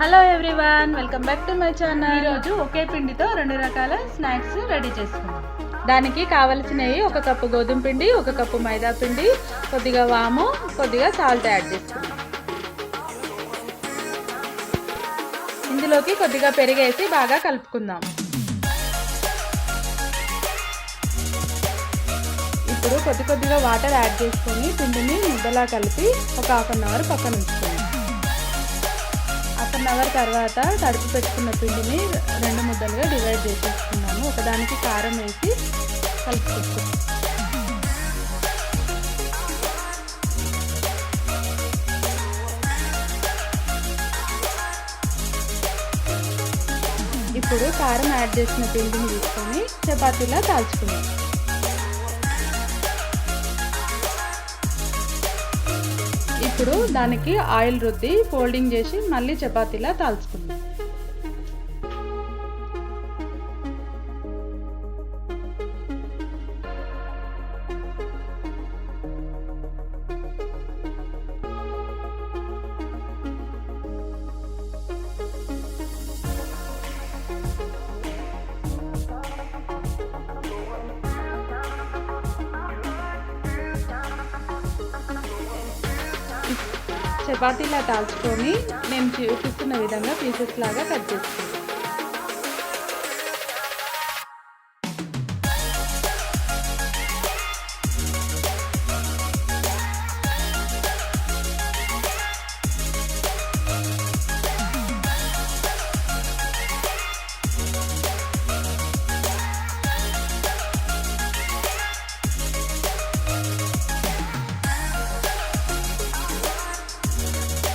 Hello everyone, welcome back to my channel. ఈరోజు ఒకే పిండితో 2 రకాల స్నాక్స్ రెడీ చేసుకున్నాం. దానికి కావలసినవి 1 కప్పు గోధుమ పిండి, 1 కప్పు మైదా పిండి, కొద్దిగా వాము, కొద్దిగా సాల్ట్ యాడ్ చేసుకున్నాం. ఇందులోకి కొద్దిగా పెరిగేసి బాగా కలుపుకుందాం. ఇప్పుడు కొద్దిగా వాటర్ యాడ్ చేసుకొని పిండిని ముద్దలా కలిపి ఒక 1/2 అవర్ పక్కన ఉంచుకుందాం. 1/2 అవర్ తర్వాత తడిపి పెట్టుకున్న పిండిని 2 ముద్దలుగా డివైడ్ చేసేసుకున్నాము. ఒకదానికి కారం వేసి కలుపుకుంటాం. ఇప్పుడు కారం యాడ్ చేసిన పిండిని తీసుకొని చపాతీలా కాల్చుకుందాం. ఇప్పుడు దానికి ఆయిల్ రుద్ది ఫోల్డింగ్ చేసి మళ్ళీ చపాతీలా కాల్చుకుందాం. చపాతీలా తాల్చుకొని నేను చూపిస్తున్న విధంగా పీసెస్ లాగా కట్ చేసుకోండి.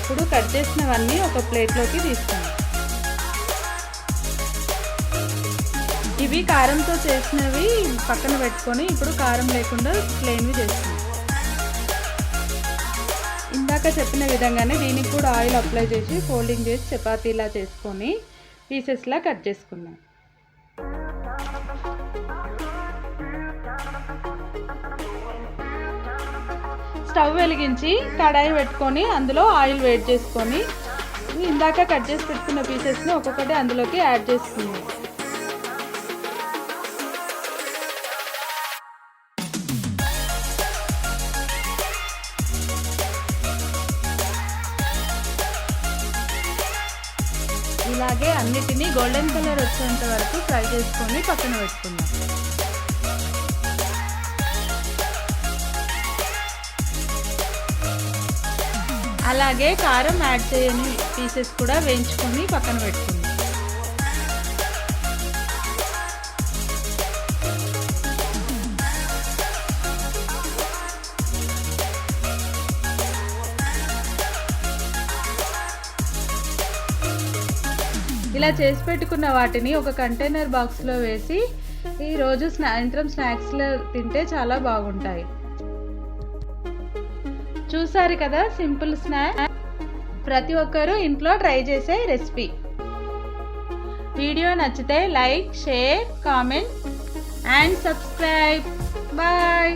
ఇప్పుడు కట్ చేసినవన్నీ ఒక ప్లేట్లోకి తీసుకుందాం. ఇవి కారంతో చేసినవి పక్కన పెట్టుకొని ఇప్పుడు కారం లేకుండా ప్లెయిన్వి చేస్తున్నాం. ఇందాక చెప్పిన విధంగానే దీనికి కూడా ఆయిల్ అప్లై చేసి ఫోల్డింగ్ చేసి చపాతీలా చేసుకొని పీసెస్లా కట్ చేసుకున్నాం. స్టవ్ వెలిగించి కడాయి పెట్టుకొని అందులో ఆయిల్ వేడి చేసుకొని ఇందాక కట్ చేసి పెట్టుకున్న పీసెస్ని ఒక్కొక్కటి అందులోకి యాడ్ చేసుకుందాం. ఇలాగే అన్నిటినీ గోల్డెన్ కలర్ వచ్చేంత వరకు ఫ్రై చేసుకొని పక్కన పెట్టుకుందాం. అలాగే కారం యాడ్ చేయని పీసెస్ కూడా వేయించుకొని పక్కన పెట్టుకుందాం. ఇలా చేసి పెట్టుకున్న వాటిని ఒక కంటైనర్ బాక్స్లో వేసి ఈరోజు సాయంత్రం స్నాక్స్లో తింటే చాలా బాగుంటాయి. చూసారు కదా, సింపుల్ స్నాక్, ప్రతి ఒక్కరూ ఇంట్లో ట్రై చేసే రెసిపీ. వీడియో నచ్చితే like, share, comment and subscribe. Bye.